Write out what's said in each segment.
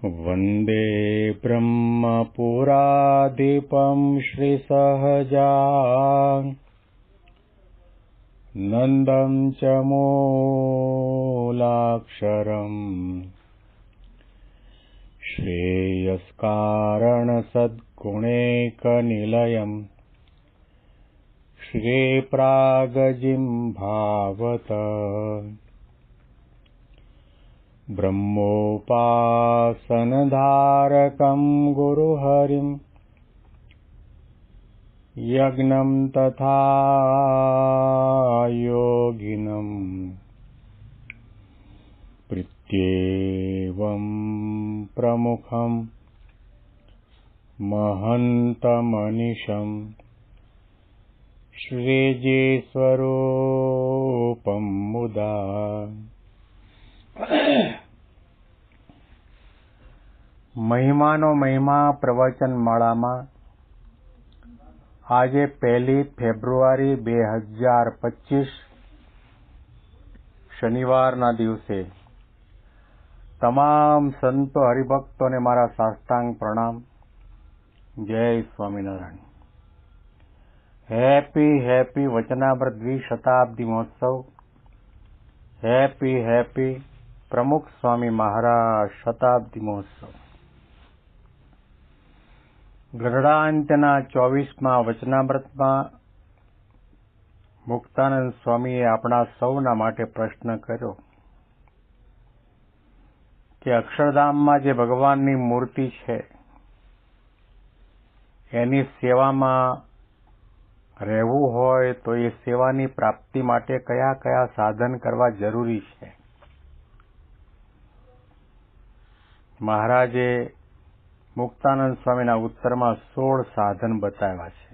वन्दे ब्रह्मपुराधिपं श्रीसहजानन्दं च मूलाक्षरम् श्रेयस्कारणसद्गुणैकनिलयम् श्रीप्रागजिह्वावत ब्रह्मोपासनधारकं गुरुहरिं यज्ञं तथा योगिनं प्रत्येवं प्रमुखं महन्तमनिशं श्रीजीस्वरूपं मुदा। મહિમાનો મહિમા પ્રવચન માળામાં આજે 1 ફેબ્રુઆરી 2025 શનિવારના દિવસે તમામ સંતો હરિભક્તોને મારા સાષ્ટાંગ પ્રણામ. જય સ્વામિનારાયણ. હેપી વચનામૃત દ્વિશતાબ્દી મહોત્સવ. હેપી પ્રમુખ સ્વામી મહારાજ શતાબ્દી મહોત્સવ. ગરડાંત્યના 24મા વચનામૃતમાં મુક્તાનંદ સ્વામીએ આપણા સૌના માટે પ્રશ્ન કર્યો કે અક્ષરધામમાં જે ભગવાનની મૂર્તિ છે એની સેવામાં રહેવું હોય તો એ સેવાની પ્રાપ્તિ માટે કયા કયા સાધન કરવા જરૂરી છે. મહારાજે મુક્તાનંદ સ્વામીના ઉત્તરમાં 16 સાધન બતાવ્યા છે.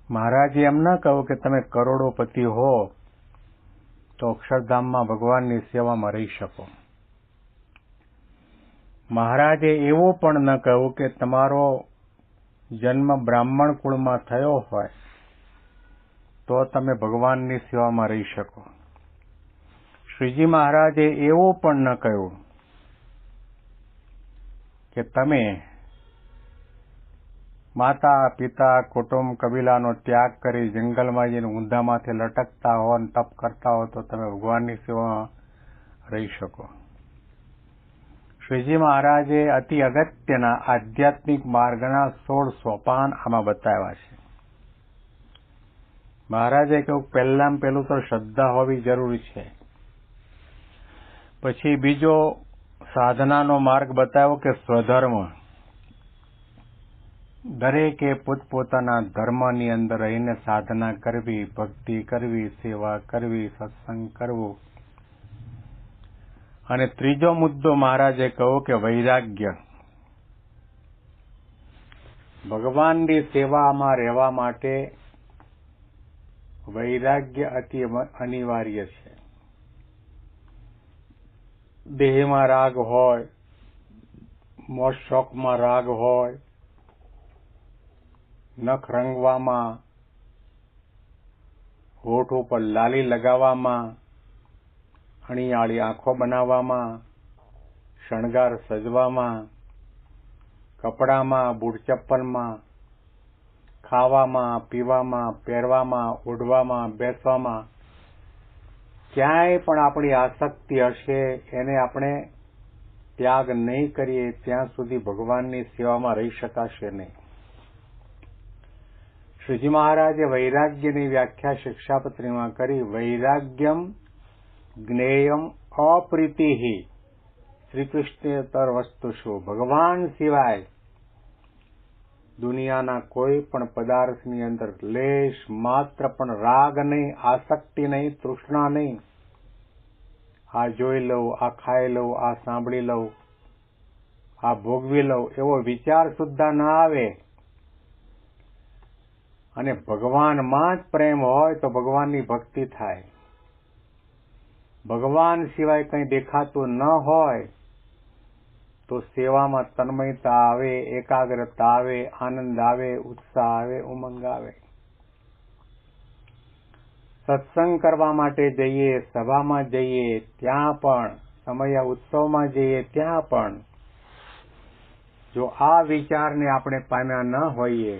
મહારાજે એમ ન કહ્યું કે તમે કરોડોપતિ હો તો અક્ષરધામમાં ભગવાનની સેવામાં રહી શકો. મહારાજે એવું પણ ન કહ્યું કે તમારો જન્મ બ્રાહ્મણ કુળમાં થયો હોય તો તમે ભગવાનની સેવામાં રહી શકો. શ્રીજી મહારાજે એવું પણ ન કહ્યું કે તમે માતા પિતા કુટુંબ કબીલાનો ત્યાગ કરી જંગલમાં જઈને ઊંધામાંથી લટકતા હો અને તપ કરતા હો તો તમે ભગવાનની સેવામાં રહી શકો. શ્રીજી મહારાજે અતિ અગત્યના આધ્યાત્મિક માર્ગના 16 સોપાન આમાં બતાવ્યા છે. મહારાજે કહ્યું પહેલું તો શ્રદ્ધા હોવી જરૂરી છે. પછી બીજો સાધનાનો માર્ગ બતાવ્યો કે સ્વધર્મ. દરેકે પોતપોતાના ધર્મની અંદર રહીને સાધના કરવી, ભક્તિ કરવી, સેવા કરવી, સત્સંગ કરવો. અને ત્રીજો મુદ્દો મહારાજે કહ્યો કે વૈરાગ્ય. ભગવાનની સેવામાં રહેવા માટે વૈરાગ્ય અતિ અનિવાર્ય છે. દેહમાં રાગ હોય, મોજ શોખમાં રાગ હોય, નખ રંગવામાં, હોઠ ઉપર લાલી લગાવવામાં, અણીયાળી આંખો બનાવવામાં, શણગાર સજવામાં, કપડામાં, બૂટ ચપ્પલમાં, ખાવામાં, પીવામાં, પહેરવામાં, ઓઢવામાં, બેસવામાં ક્યાંય પણ આપણી આસક્તિ હશે એને આપણે ત્યાગ નહીં કરીએ ત્યાં સુધી ભગવાનની સેવામાં રહી શકાશે નહીં. શ્રીજી મહારાજે વૈરાગ્યની વ્યાખ્યા શિક્ષાપત્રીમાં કરી. વૈરાગ્યમ જ્ઞેયમ અપ્રીતિહિ શ્રીકૃષ્ણેતર વસ્તુષુ. ભગવાન સિવાય દુનિયાના કોઈ પણ પદાર્થની અંદર લેશ માત્ર પણ રાગ નહીં, આસક્તિ નહીં, તૃષ્ણા નહીં. આ જોઈ લઉં, આ ખાઈ લઉં, આ સાંભળી લઉં, આ ભોગવી લઉં એવો વિચાર સુદ્ધા ના આવે. અને ભગવાનમાં જ પ્રેમ હોય તો ભગવાનની ભક્તિ થાય. ભગવાન સિવાય કંઈ દેખાતું ન હોય તો સેવામાં તન્મયતા આવે, એકાગ્રતા આવે, આનંદ આવે, ઉત્સાહ આવે, ઉમંગ આવે. સત્સંગ કરવા માટે જઈએ, સભામાં જઈએ, ત્યાં પણ સમયા ઉત્સવમાં જઈએ ત્યાં પણ જો આ વિચારને આપણે પામ્યા ન હોઈએ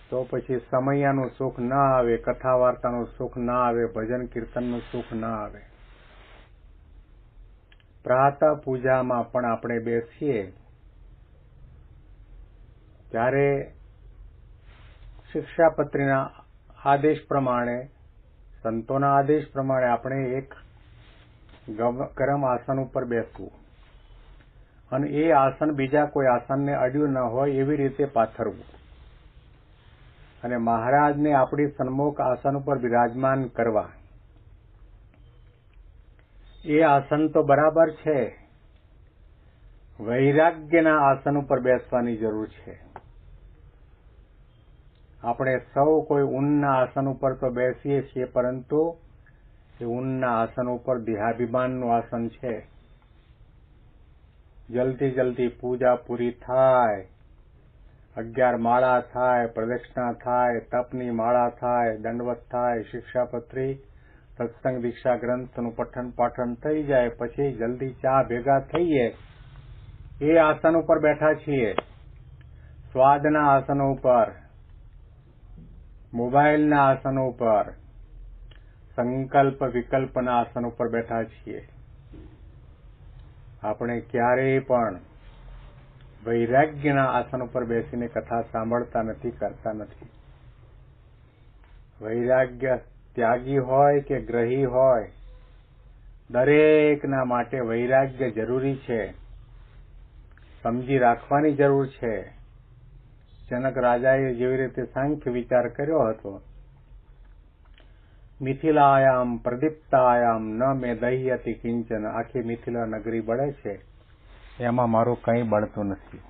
તો પછી સમયાનું સુખ ન આવે, કથા વાર્તાનું સુખ ન આવે, ભજન કીર્તનનું સુખ ન આવે. પ્રાતઃ પૂજામાં પણ આપણે બેસીએ ત્યારે શિક્ષાપત્રીના આદેશ પ્રમાણે, સંતોના આદેશ પ્રમાણે આપણે એક ગરમ આસન ઉપર બેસવું અને એ આસન બીજા કોઈ આસનને અડ્યું ન હોય એવી રીતે પાથરવું અને મહારાજને આપણી સન્મુખ આસન ઉપર બિરાજમાન કરવા. એ આસન તો બરાબર છે, વૈરાગ્યના આસન ઉપર બેસવાની જરૂર છે. આપણે સૌ કોઈ ઊનના આસન ઉપર તો બેસીએ છીએ, પરંતુ એ ઊનના આસન ઉપર દેહાભિમાનનું આસન છે. જલ્દી પૂજા પૂરી થાય, 11 માળા થાય, પ્રદક્ષિણા થાય, તપની માળા થાય, દંડવત થાય, શિક્ષાપત્રી, સત્સંગ દીક્ષા ગ્રંથનું પઠન પાઠન થઈ જાય, પછી જલ્દી ચા ભેગા થઈએ. એ આસન ઉપર બેઠા છીએ. સ્વાદના આસનો ઉપર, મોબાઈલના આસનો ઉપર, સંકલ્પ વિકલ્પના આસન ઉપર બેઠા છીએ. આપણે ક્યારેય પણ વૈરાગ્યના આસન ઉપર બેસીને કથા સાંભળતા નથી, કરતા નથી. વૈરાગ્ય ત્યાગી હોય કે ગ્રહી હોય, દરેકના માટે વૈરાગ્ય જરૂરી છે, સમજી રાખવાની જરૂર છે. જનક રાજાએ જેવી રીતે સાંખ્ય વિચાર કર્યો હતો, મિથિલાયામ પ્રદીપ્તાયામ ન મે દહ્યતિ કિંચન, આખી મિથિલા નગરી બળે છે, એમાં મારું કંઈ બળતું નથી.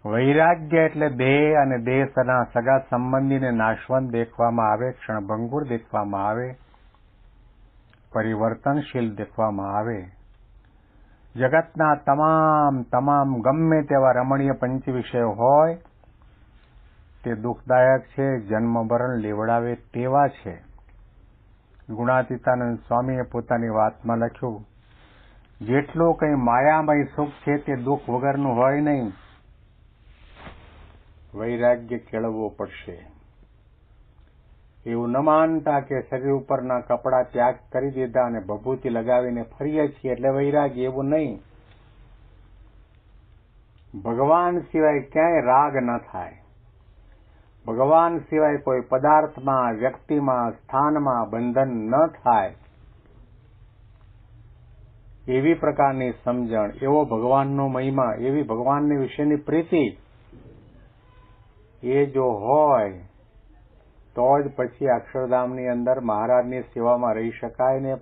વૈરાગ્ય એટલે દેહ અને દેહના સગા સંબંધીને નાશવંત દેખવામાં આવે, ક્ષણભંગુર દેખવામાં આવે, પરિવર્તનશીલ દેખવામાં આવે. જગતના તમામ ગમે તેવા રમણીય પંચ વિષયો હોય તે દુઃખદાયક છે, જન્મ મરણ લેવડાવે તેવા છે. ગુણાતીતાનંદ સ્વામીએ પોતાની વાતમાં લખ્યું, જેટલું કંઈ માયામય સુખ છે તે દુઃખ વગરનું હોય નહીં. વૈરાગ્ય કેળવવો પડશે. એવું ન માનતા કે શરીર ઉપરના કપડા ત્યાગ કરી દીધા અને ભભૂતિ લગાવીને ફરીએ છીએ એટલે વૈરાગ્ય, એવું નહીં. ભગવાન સિવાય ક્યાંય રાગ ન થાય. ભગવાન સિવાય કોઈ પદાર્થમાં, વ્યક્તિમાં, સ્થાનમાં બંધન ન થાય. એવી પ્રકારની સમજણ, એવો ભગવાનનો મહિમા, એવી ભગવાનને વિશેની પ્રીતિ, એ જો હોય તો જ પછી અક્ષરધામની અંદર મહારાજની સેવામાં રહી શકાય ને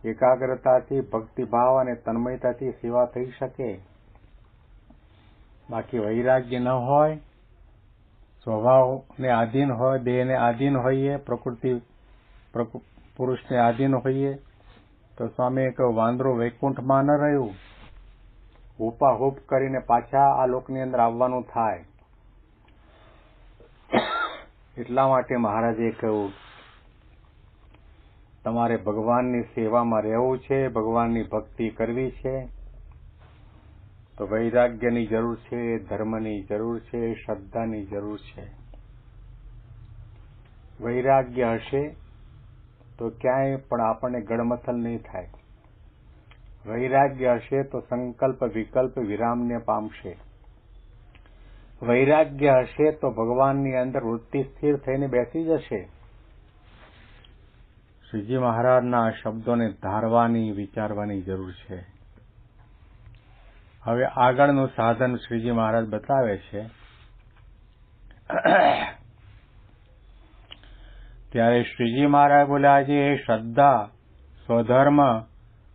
એકાગ્રતાથી, ભક્તિભાવ અને તન્મયતાથી સેવા થઈ શકે. બાકી વૈરાગ્ય ન હોય, સ્વભાવને આધીન હોય, દેહને આધીન હોઈએ, પ્રકૃતિ પુરુષને આધીન હોઈએ, તો સ્વામીએ કહ્યું, વાંદરો વૈકુંઠમાં ન રહ્યું, હુપાહુપ કરીને પાછા આ લોકની અંદર આવવાનું થાય. એટલા માટે મહારાજે કહ્યું, તમારે ભગવાનની સેવામાં રહેવું છે, ભગવાનની ભક્તિ કરવી છે, તો વૈરાગ્યની જરૂર છે, ધર્મની જરૂર છે, શ્રદ્ધાની જરૂર છે. વૈરાગ્ય હશે તો ક્યાંય પણ આપણને ગડમથલ નહીં થાય. વૈરાગ્ય હશે તો સંકલ્પ વિકલ્પ વિરામને પામશે. વૈરાગ્ય હશે તો ભગવાનની અંદર વૃત્તિ સ્થિર થઈને બેસી જશે. શ્રીજી મહારાજના શબ્દોને ધારવાની, વિચારવાની જરૂર છે. હવે આગળનું સાધન શ્રીજી મહારાજ બતાવે છે. ત્યારે શ્રીજી મહારાજ બોલ્યા છે, શ્રદ્ધા, સ્વધર્મ,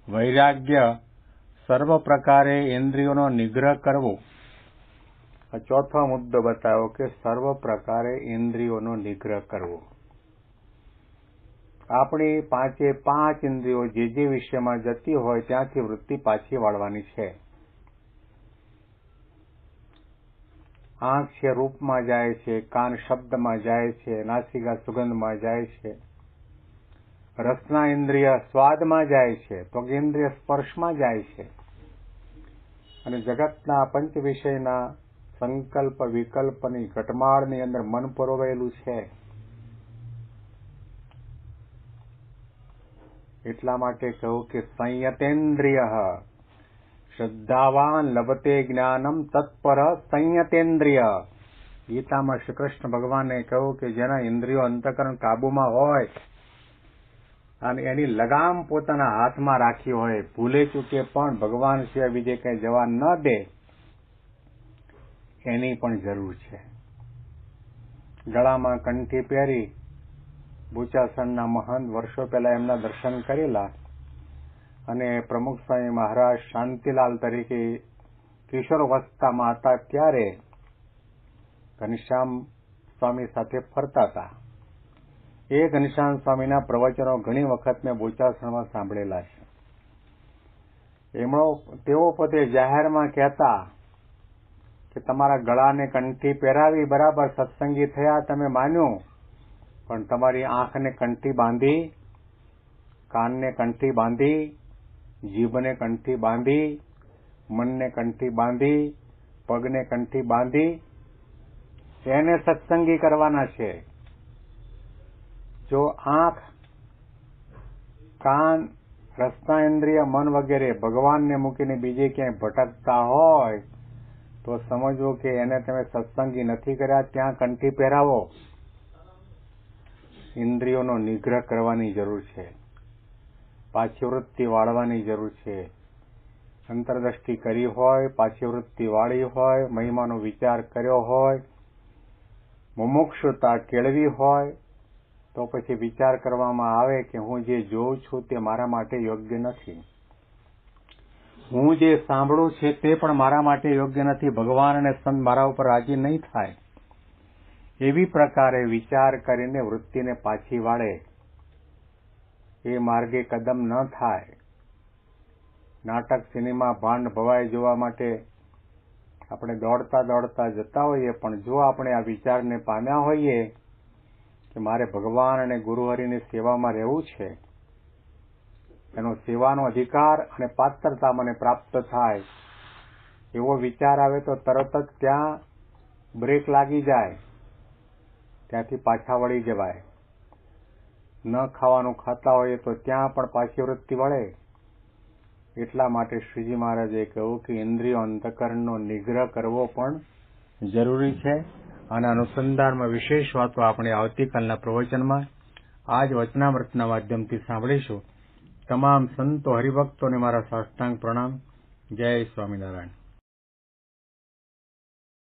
વૈરાગ્ય, સર્વ પ્રકારે ઇન્દ્રિયોનો નિગ્રહ કરવો. ચોથો મુદ્દો બતાવ્યો કે સર્વ પ્રકારે ઇન્દ્રિયોનો નિગ્રહ કરવો. આપણી 5 ઇન્દ્રિયો જે વિષયમાં જતી હોય ત્યાંથી વૃત્તિ પાછી વાળવાની છે. આંખ છે રૂપમાં જાય છે, કાન શબ્દમાં જાય છે, નાસિકા સુગંધમાં જાય છે, રસના ઇન્દ્રિય સ્વાદમાં જાય છે, ત્વગ ઇન્દ્રિય સ્પર્શમાં જાય છે, અને જગતના પંચ વિષયના સંકલ્પ વિકલ્પની ઘટમાળની અંદર મન પરોવાયેલું છે. એટલા માટે કહું કે સંયતેન્દ્રિય શ્રદ્ધાવાન લભતે જ્ઞાનમ તત્પર સંયતેન્દ્રિય. ગીતામાં શ્રી કૃષ્ણ ભગવાને કહ્યું કે જેના ઇન્દ્રિયો અંતઃકરણ કાબુમાં હોય અને એની લગામ પોતાના હાથમાં રાખી હોય, ભૂલે ચૂકે પણ ભગવાન સિવાય બીજે કંઈ જવા ન દે, એની પણ જરૂર છે. ગળામાં કંઠી પહેરી બુચાસણના મહંત વર્ષો પહેલા એમના દર્શન કરેલા, અને પ્રમુખ સ્વામી મહારાજ શાંતિલાલ તરીકે કિશોરવસ્થામાં હતા ત્યારે ઘનશ્યામ સ્વામી સાથે ફરતા હતા. એ ઘનશ્યામ સ્વામીના પ્રવચનો ઘણી વખત મેં બોચાસણમાં સાંભળેલા છે. તેઓ પોતે જાહેરમાં કહેતા કે તમારા ગળાને કંઠી પહેરાવી, બરાબર સત્સંગી થયા, તમે માન્યું, પણ તમારી આંખને કંઠી બાંધી, કાનને કંઠી બાંધી, જીભને કંઠી બાંધી, મનને કંઠી બાંધી, પગને કંઠી બાંધી, એને સત્સંગી કરવાના છે. જો આંખ, કાન, રસના ઇન્દ્રિય, મન વગેરે ભગવાનને મૂકીને બીજે ક્યાંય ભટકતા હોય તો સમજવું કે એને તમે સત્સંગી નથી કર્યા. ત્યાં કંઠી પહેરાવો. ઇન્દ્રિયોનો નિગ્રહ કરવાની જરૂર છે, પાછી વૃત્તિ વાળવાની જરૂર છે. અંતરદ્રષ્ટિ કરી હોય, પાછી વૃત્તિ વાળી હોય, મહિમાનો વિચાર કર્યો હોય, મુમુક્ષુતા કેળવી હોય, તો પછી વિચાર કરવામાં આવે કે હું જે જોઉં છું તે મારા માટે યોગ્ય નથી, હું જે સાંભળું છે તે પણ મારા માટે યોગ્ય નથી, ભગવાન અને સંત મારા ઉપર રાજી નહીં થાય. એવી પ્રકારે વિચાર કરીને વૃત્તિને પાછી વાળે, એ માર્ગે કદમ ન થાય. નાટક, સિનેમા, ભાંડ ભવાઈ જોવા માટે આપણે દોડતા દોડતા જતા હોઈએ, પણ જો આપણે આ વિચારને પામ્યા હોઈએ કે મારે ભગવાન અને ગુરુહરિની સેવામાં રહેવું છે, એનો સેવાનો અધિકાર અને પાત્રતા મને પ્રાપ્ત થાય, એવો વિચાર આવે તો તરત જ ત્યાં બ્રેક લાગી જાય, ત્યાંથી પાછા વળી જવાય. ન ખાવાનું ખાતા હોઈએ તો ત્યાં પણ પાછી વૃત્તિ વળે. એટલા માટે શ્રીજી મહારાજે કહ્યું કે ઇન્દ્રિયો અંતઃકરણનો નિગ્રહ કરવો પણ જરૂરી છે. અને અનુસંધાનમાં વિશેષ વાતો આપણે આવતીકાલના પ્રવચનમાં આ જ વચનામૃતના માધ્યમથી સાંભળીશું. તમામ સંતો હરિભક્તોને મારા સાષ્ટાંગ પ્રણામ. જય સ્વામિનારાયણ.